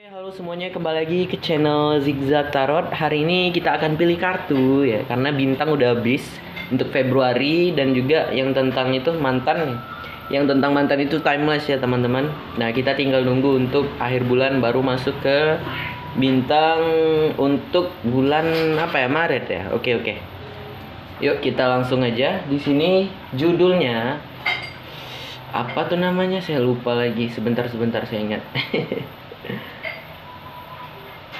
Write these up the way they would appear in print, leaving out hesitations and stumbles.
Halo semuanya, kembali lagi ke channel Zigzag Tarot. Hari ini kita akan pilih kartu ya, karena bintang udah habis untuk Februari dan juga yang tentang itu mantan. Yang tentang mantan itu timeless ya teman-teman. Nah kita tinggal nunggu untuk akhir bulan baru masuk ke bintang untuk bulan apa ya, Maret ya. Oke. Yuk kita langsung aja. Di sini judulnya apa tuh namanya? Saya lupa lagi. Sebentar saya ingat.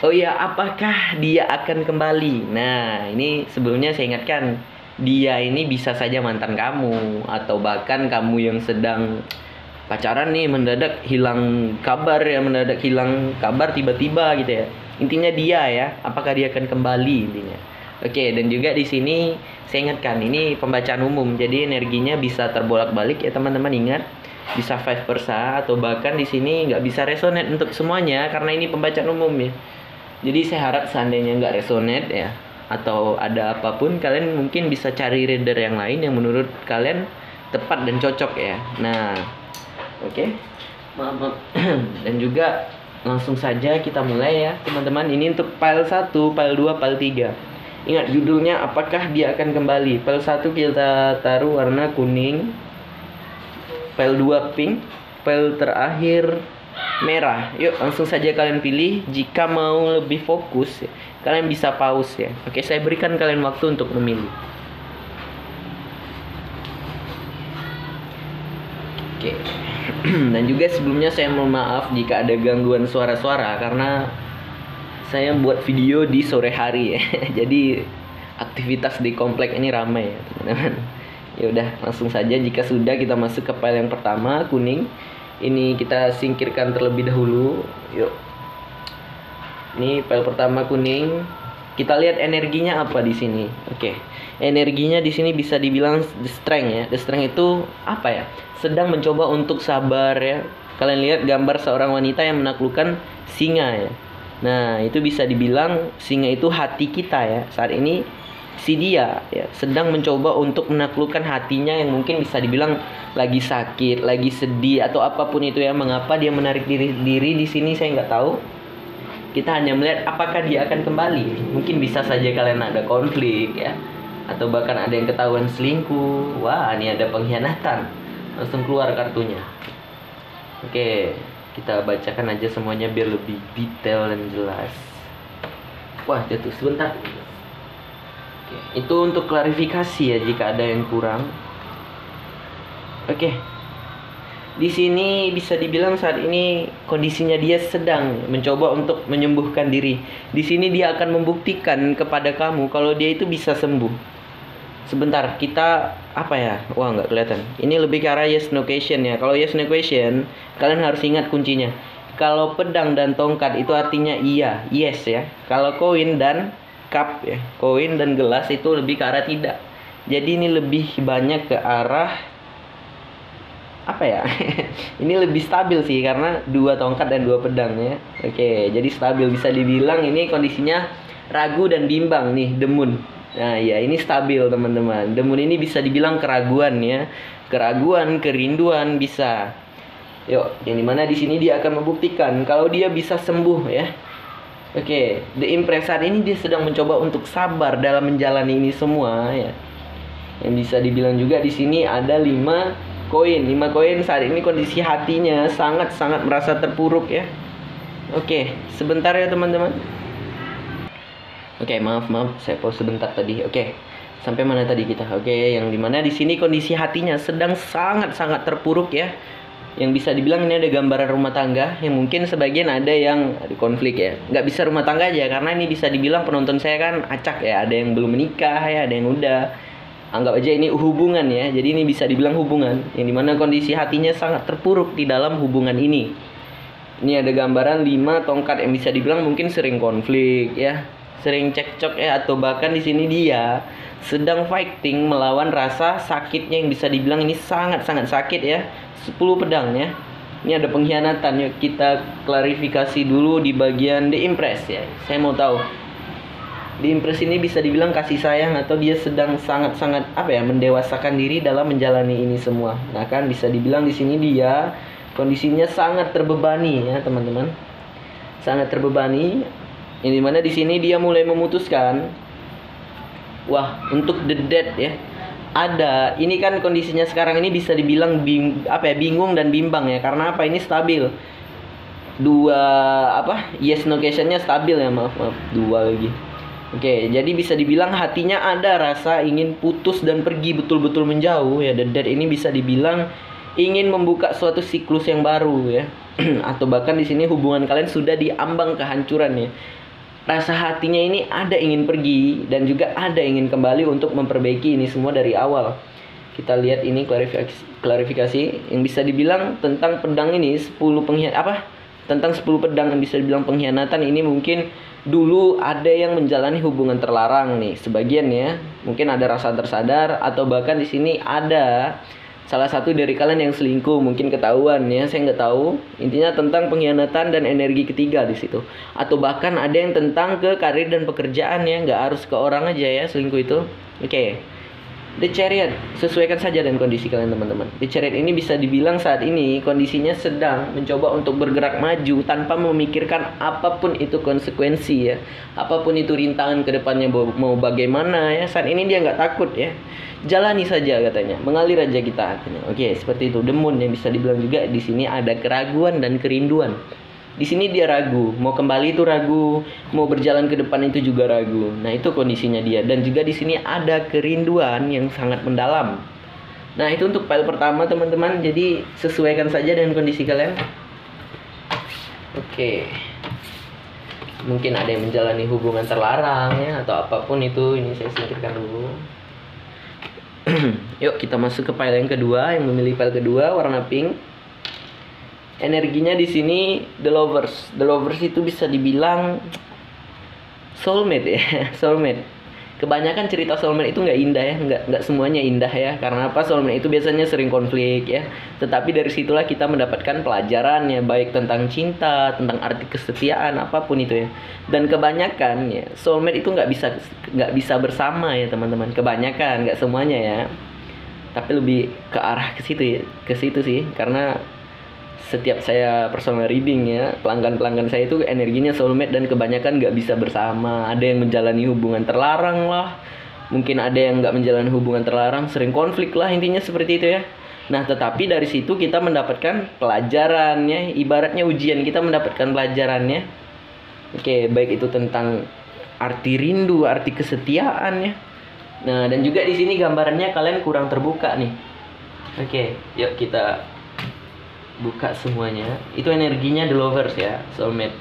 Oh iya, apakah dia akan kembali? Nah, ini sebelumnya saya ingatkan, dia ini bisa saja mantan kamu, atau bahkan kamu yang sedang pacaran nih mendadak hilang kabar ya, mendadak hilang kabar tiba-tiba gitu ya. Intinya dia ya, apakah dia akan kembali intinya. Oke, dan juga di sini saya ingatkan, ini pembacaan umum, jadi energinya bisa terbolak-balik ya teman-teman, ingat. Bisa vice versa atau bahkan di sini nggak bisa resonate untuk semuanya karena ini pembacaan umum ya. Jadi saya harap seandainya nggak resonate ya, atau ada apapun, kalian mungkin bisa cari reader yang lain yang menurut kalian tepat dan cocok ya. Nah, oke. Maaf. Dan juga langsung saja kita mulai ya teman-teman. Ini untuk file 1, file 2, file 3. Ingat judulnya, apakah dia akan kembali. File 1 kita taruh warna kuning, file 2 pink, file terakhir merah. Yuk langsung saja kalian pilih. Jika mau lebih fokus kalian bisa pause ya. Oke, saya berikan kalian waktu untuk memilih. Oke. Dan juga sebelumnya saya mohon maaf jika ada gangguan suara-suara karena saya buat video di sore hari ya. Jadi aktivitas di komplek ini ramai ya teman-teman. Ya udah langsung saja, jika sudah kita masuk ke file yang pertama kuning. Ini kita singkirkan terlebih dahulu. Yuk. Ini file pertama kuning. Kita lihat energinya apa di sini. Oke. Energinya di sini bisa dibilang the strength ya. The strength itu apa ya? Sedang mencoba untuk sabar ya. Kalian lihat gambar seorang wanita yang menaklukkan singa ya. Nah, itu bisa dibilang singa itu hati kita ya. Saat ini si dia ya sedang mencoba untuk menaklukkan hatinya yang mungkin bisa dibilang lagi sakit, lagi sedih atau apapun itu ya. Mengapa dia menarik diri di sini saya nggak tahu. Kita hanya melihat apakah dia akan kembali. Mungkin bisa saja kalian ada konflik ya, atau bahkan ada yang ketahuan selingkuh. Wah, ini ada pengkhianatan. Langsung keluar kartunya. Oke, kita bacakan aja semuanya biar lebih detail dan jelas. Wah, jatuh sebentar. Itu untuk klarifikasi ya jika ada yang kurang. Oke. Di sini bisa dibilang saat ini kondisinya dia sedang mencoba untuk menyembuhkan diri. Di sini dia akan membuktikan kepada kamu kalau dia itu bisa sembuh. Sebentar, kita apa ya? Wah, nggak kelihatan. Ini lebih ke arah yes no question ya. Kalau yes no question, kalian harus ingat kuncinya. Kalau pedang dan tongkat itu artinya iya, yes ya. Kalau koin dan cup ya, koin dan gelas itu lebih ke arah tidak. Jadi ini lebih banyak ke arah apa ya? Ini lebih stabil sih karena 2 tongkat dan 2 pedang ya. Oke, jadi stabil, bisa dibilang ini kondisinya ragu dan bimbang nih, demun. Nah ya, ini stabil teman-teman. Demun ini bisa dibilang keraguan ya, keraguan, kerinduan bisa. Yuk, yang dimana di sini dia akan membuktikan kalau dia bisa sembuh ya. Oke, The Empress saat ini dia sedang mencoba untuk sabar dalam menjalani ini semua ya. Yang bisa dibilang juga di sini ada 5 koin. 5 koin saat ini kondisi hatinya sangat-sangat merasa terpuruk ya. Oke, sebentar ya teman-teman. Oke, maaf, saya pause sebentar tadi. Oke. Sampai mana tadi kita? Oke, yang dimana di sini kondisi hatinya sedang sangat-sangat terpuruk ya. Yang bisa dibilang ini ada gambaran rumah tangga yang mungkin sebagian ada yang ada konflik ya. Nggak bisa rumah tangga aja karena ini bisa dibilang penonton saya kan acak ya. Ada yang belum menikah ya, ada yang udah. Anggap aja ini hubungan ya. Jadi ini bisa dibilang hubungan yang dimana kondisi hatinya sangat terpuruk di dalam hubungan ini. Ini ada gambaran 5 tongkat yang bisa dibilang mungkin sering konflik ya, sering cekcok ya, atau bahkan di sini dia sedang fighting melawan rasa sakitnya yang bisa dibilang ini sangat-sangat sakit ya. 10 pedang ya. Ini ada pengkhianatan. Yuk kita klarifikasi dulu di bagian The Empress ya. Saya mau tahu The Empress ini bisa dibilang kasih sayang atau dia sedang sangat-sangat apa ya, mendewasakan diri dalam menjalani ini semua. Nah kan bisa dibilang di sini dia kondisinya sangat terbebani ya teman-teman. sangat terbebani. Yang dimana di sini dia mulai memutuskan, wah, untuk the dead ya. Ada, ini kan kondisinya sekarang ini bisa dibilang bingung dan bimbang ya. Karena apa? Ini stabil. Dua yes no questionnya stabil ya, maaf dua lagi. Oke, jadi bisa dibilang hatinya ada rasa ingin putus dan pergi betul-betul menjauh ya. The dead ini bisa dibilang ingin membuka suatu siklus yang baru ya. Atau bahkan di sini hubungan kalian sudah diambang kehancuran ya. Rasa hatinya ini ada ingin pergi dan juga ada ingin kembali untuk memperbaiki ini semua dari awal. Kita lihat ini klarifikasi yang bisa dibilang tentang pedang ini 10 tentang 10 pedang yang bisa dibilang pengkhianatan ini. Mungkin dulu ada yang menjalani hubungan terlarang nih, sebagian ya. Mungkin ada rasa tersadar atau bahkan di sini ada salah satu dari kalian yang selingkuh, mungkin ketahuan ya, saya nggak tahu. Intinya tentang pengkhianatan dan energi ketiga di situ. Atau bahkan ada yang tentang ke karir dan pekerjaan ya, nggak harus ke orang aja ya selingkuh itu. Oke. The Chariot, sesuaikan saja dengan kondisi kalian teman-teman. The Chariot ini bisa dibilang saat ini kondisinya sedang mencoba untuk bergerak maju tanpa memikirkan apapun itu konsekuensi ya. Apapun itu rintangan ke depannya mau bagaimana ya. Saat ini dia nggak takut ya. Jalani saja katanya, mengalir aja kita katanya. Oke, seperti itu. The Moon yang bisa dibilang juga di sini ada keraguan dan kerinduan. Di sini dia ragu, mau kembali itu ragu, mau berjalan ke depan itu juga ragu. Nah, itu kondisinya dia. Dan juga di sini ada kerinduan yang sangat mendalam. Nah, itu untuk file pertama teman-teman. Jadi sesuaikan saja dengan kondisi kalian. Oke. Mungkin ada yang menjalani hubungan terlarang ya, atau apapun itu. Ini saya singkirkan dulu. Yuk kita masuk ke file yang kedua, yang memilih file kedua warna pink. Energinya di sini The Lovers. The Lovers itu bisa dibilang soulmate ya, soulmate. Kebanyakan cerita soulmate itu nggak indah ya, nggak semuanya indah ya. Karena apa? Soulmate itu biasanya sering konflik ya. Tetapi dari situlah kita mendapatkan pelajaran ya, baik tentang cinta, tentang arti kesetiaan, apapun itu ya. Dan kebanyakan ya, soulmate itu nggak bisa bersama ya teman-teman. Kebanyakan, nggak semuanya ya. Tapi lebih ke arah ke situ ya, ke situ sih. Karena setiap saya personal reading ya, pelanggan-pelanggan saya itu energinya soulmate dan kebanyakan nggak bisa bersama. Ada yang menjalani hubungan terlarang lah, mungkin ada yang nggak menjalani hubungan terlarang, sering konflik lah, intinya seperti itu ya. Nah, tetapi dari situ kita mendapatkan pelajarannya, ibaratnya ujian, kita mendapatkan pelajarannya. Oke, baik itu tentang arti rindu, arti kesetiaan ya. Nah, dan juga di sini gambarannya kalian kurang terbuka nih. Oke, yuk kita buka semuanya. Itu energinya The Lovers ya, soulmate.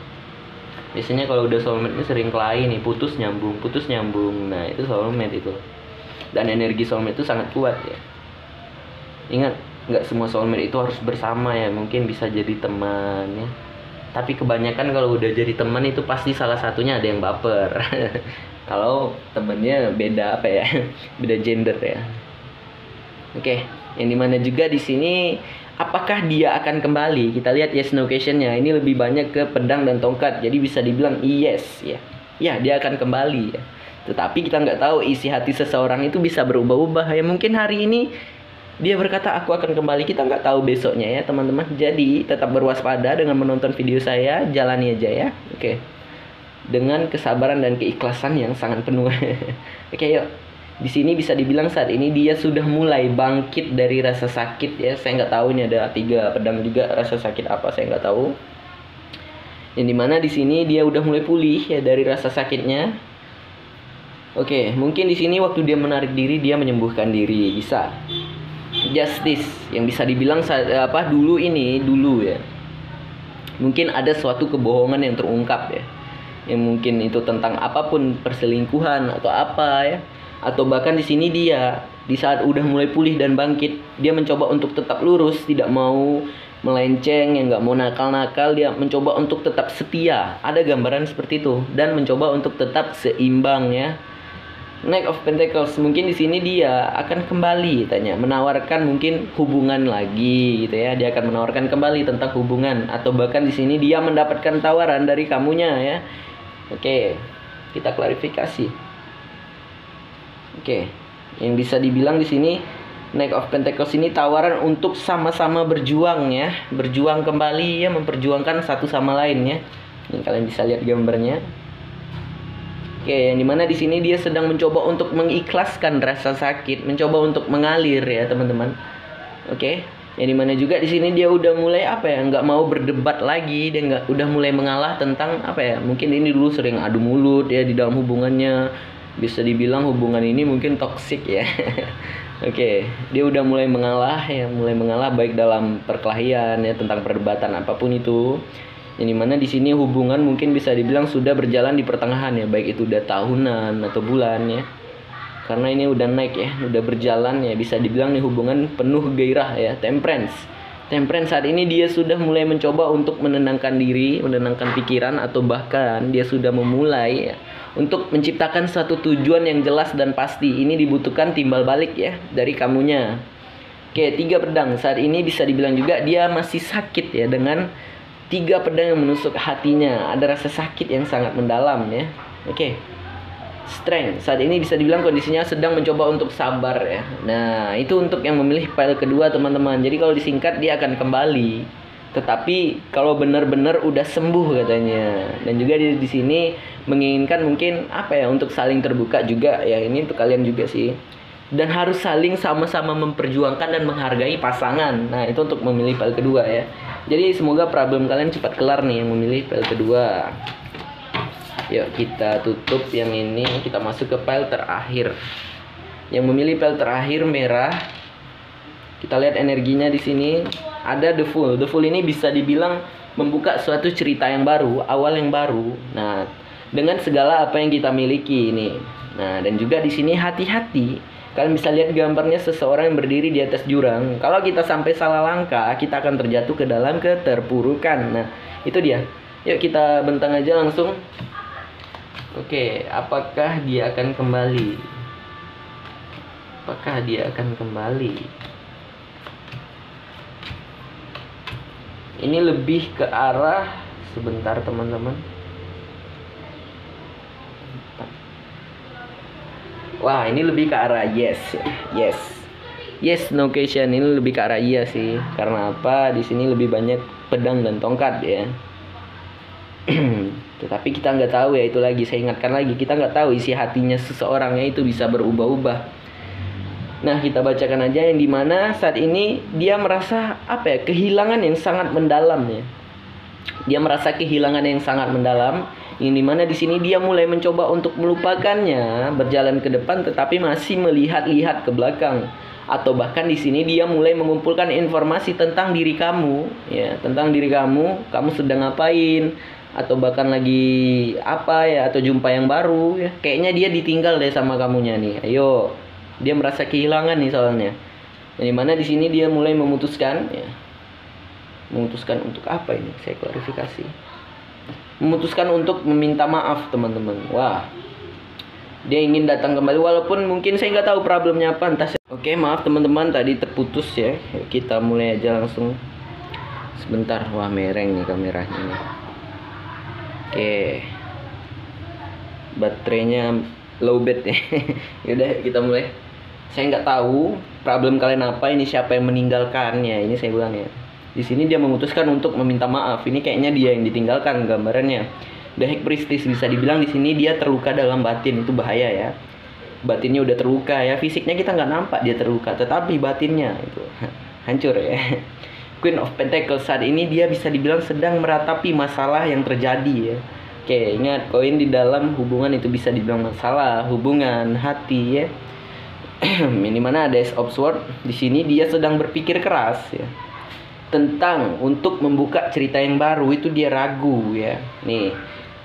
Biasanya kalau udah soulmate ini sering kelahi nih, putus nyambung. Nah, itu soulmate itu. Dan energi soulmate itu sangat kuat ya. Ingat, nggak semua soulmate itu harus bersama ya. Mungkin bisa jadi teman ya. Tapi kebanyakan kalau udah jadi teman itu pasti salah satunya ada yang baper. Kalau temennya beda beda gender ya. Oke, yang dimana juga di sini apakah dia akan kembali? Kita lihat yes no questionnya. Ini lebih banyak ke pedang dan tongkat. Jadi bisa dibilang yes ya. Ya, dia akan kembali ya. Tetapi kita nggak tahu isi hati seseorang itu bisa berubah-ubah ya. Mungkin hari ini dia berkata aku akan kembali. Kita nggak tahu besoknya ya teman-teman. Jadi tetap berwaspada dengan menonton video saya. Jalani aja ya. Oke. Dengan kesabaran dan keikhlasan yang sangat penuh. Oke, yuk. Di sini bisa dibilang saat ini dia sudah mulai bangkit dari rasa sakit ya. Saya nggak tahu, ini ada 3 pedang juga, rasa sakit apa saya nggak tahu. Yang dimana di sini dia udah mulai pulih ya dari rasa sakitnya. Oke, mungkin di sini waktu dia menarik diri dia menyembuhkan diri, bisa. Justice yang bisa dibilang dulu ya. Mungkin ada suatu kebohongan yang terungkap ya. Yang mungkin itu tentang apapun, perselingkuhan atau apa ya. Atau bahkan di sini dia di saat udah mulai pulih dan bangkit, dia mencoba untuk tetap lurus, tidak mau melenceng, yang nggak mau nakal-nakal, dia mencoba untuk tetap setia. Ada gambaran seperti itu dan mencoba untuk tetap seimbang ya. Knight of Pentacles, mungkin di sini dia akan kembali menawarkan mungkin hubungan lagi gitu ya. Dia akan menawarkan kembali tentang hubungan atau bahkan di sini dia mendapatkan tawaran dari kamunya ya. Oke, kita klarifikasi. Oke, yang bisa dibilang di sini Knight of Pentacles ini tawaran untuk sama-sama berjuang ya, berjuang kembali ya, memperjuangkan satu sama lain ya. Ini kalian bisa lihat gambarnya. Oke, yang dimana di sini dia sedang mencoba untuk mengikhlaskan rasa sakit, mencoba untuk mengalir ya teman-teman. Oke, yang dimana juga di sini dia udah mulai nggak mau berdebat lagi, dia udah mulai mengalah tentang mungkin ini dulu sering adu mulut ya di dalam hubungannya, bisa dibilang hubungan ini mungkin toksik ya. Oke, dia udah mulai mengalah baik dalam perkelahian ya, tentang perdebatan apapun itu. Yang dimana di sini hubungan mungkin bisa dibilang sudah berjalan di pertengahan ya, baik itu udah tahunan atau bulan ya. Karena ini udah naik ya, udah berjalan ya, bisa dibilang nih hubungan penuh gairah ya, temperance. Temperance saat ini dia sudah mulai mencoba untuk menenangkan diri, menenangkan pikiran, atau bahkan dia sudah memulai ya, untuk menciptakan suatu tujuan yang jelas dan pasti. Ini dibutuhkan timbal balik ya dari kamunya. Oke, 3 pedang saat ini bisa dibilang juga dia masih sakit ya, dengan 3 pedang yang menusuk hatinya. Ada rasa sakit yang sangat mendalam ya. Oke. Strength saat ini bisa dibilang kondisinya sedang mencoba untuk sabar ya. Nah, itu untuk yang memilih pile kedua teman-teman. Jadi kalau disingkat dia akan kembali. Tetapi kalau benar-benar udah sembuh katanya. Dan juga di sini menginginkan mungkin untuk saling terbuka juga ya. Ini untuk kalian juga sih. Dan harus saling sama-sama memperjuangkan dan menghargai pasangan. Nah, itu untuk memilih file kedua ya. Jadi semoga problem kalian cepat kelar nih yang memilih file kedua. Yuk kita tutup yang ini, kita masuk ke file terakhir. Yang memilih file terakhir merah. Kita lihat energinya di sini ada The Fool. The Fool ini bisa dibilang membuka suatu cerita yang baru, awal yang baru. Nah, dengan segala apa yang kita miliki ini. Nah, dan juga di sini hati-hati. Kalian bisa lihat gambarnya seseorang yang berdiri di atas jurang. Kalau kita sampai salah langkah, kita akan terjatuh ke dalam keterpurukan. Nah, itu dia. Yuk kita bentang aja langsung. Oke, apakah dia akan kembali? Apakah dia akan kembali? Ini lebih ke arah, sebentar teman-teman. Wah, ini lebih ke arah yes. Yes, no question. Ini lebih ke arah iya sih. Karena apa? Di sini lebih banyak pedang dan tongkat ya. Tetapi kita nggak tahu ya, itu lagi saya ingatkan lagi, kita nggak tahu isi hatinya seseorangnya itu bisa berubah-ubah. Nah, kita bacakan aja yang dimana saat ini dia merasa kehilangan yang sangat mendalam ya. Dia merasa kehilangan yang sangat mendalam. Yang dimana di sini dia mulai mencoba untuk melupakannya, berjalan ke depan, tetapi masih melihat-lihat ke belakang. Atau bahkan di sini dia mulai mengumpulkan informasi tentang diri kamu, ya, tentang diri kamu sedang ngapain, atau bahkan lagi atau jumpa yang baru, ya. Kayaknya dia ditinggal deh sama kamunya nih. Ayo, dia merasa kehilangan nih soalnya. Yang dimana di sini dia mulai memutuskan, ya. Memutuskan untuk apa ini? Saya klarifikasi. Memutuskan untuk meminta maaf teman-teman. Wah, dia ingin datang kembali walaupun mungkin saya nggak tahu problemnya apa, entah. Oke, maaf teman-teman tadi terputus ya. Kita mulai aja langsung. Sebentar, wah mereng nih kameranya nih. Oke, baterainya low bat ya. Yaudah kita mulai. Saya nggak tahu problem kalian apa, ini siapa yang meninggalkannya. Ini saya bilang ya. Di sini dia memutuskan untuk meminta maaf. Ini kayaknya dia yang ditinggalkan gambarannya. The High Priestess bisa dibilang di sini dia terluka dalam batin, itu bahaya ya. Batinnya udah terluka ya. Fisiknya kita nggak nampak dia terluka, tetapi batinnya itu hancur ya. Queen of Pentacles saat ini dia bisa dibilang sedang meratapi masalah yang terjadi ya. Oke, ingat koin di dalam hubungan itu bisa dibilang masalah, hubungan, hati ya. Ini mana ada Ace of Swords. Di sini dia sedang berpikir keras ya. Tentang untuk membuka cerita yang baru, itu dia ragu ya. Nih,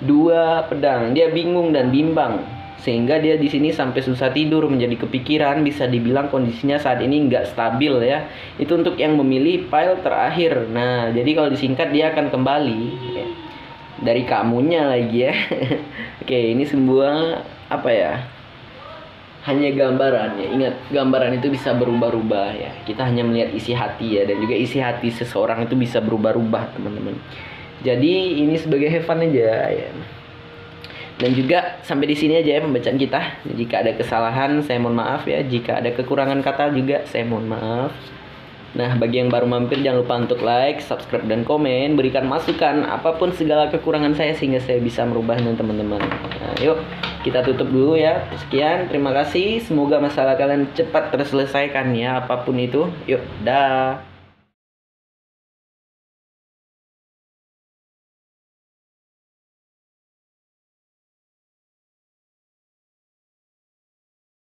2 pedang, dia bingung dan bimbang sehingga dia di sini sampai susah tidur, menjadi kepikiran, bisa dibilang kondisinya saat ini nggak stabil ya. Itu untuk yang memilih file terakhir. Nah, jadi kalau disingkat dia akan kembali ya. Dari kamunya lagi ya. Oke, ini sebuah hanya gambaran ya. Ingat, gambaran itu bisa berubah-ubah ya. Kita hanya melihat isi hati ya, dan juga isi hati seseorang itu bisa berubah-ubah teman-teman. Jadi ini sebagai have fun aja ya. Dan juga sampai di sini aja ya pembacaan kita. Jika ada kesalahan saya mohon maaf ya. Jika ada kekurangan kata juga saya mohon maaf. Nah, bagi yang baru mampir jangan lupa untuk like, subscribe, dan komen. Berikan masukan apapun segala kekurangan saya sehingga saya bisa merubahnya teman-teman. Nah, yuk kita tutup dulu ya. Sekian, terima kasih. Semoga masalah kalian cepat terselesaikan ya apapun itu. Yuk, dah.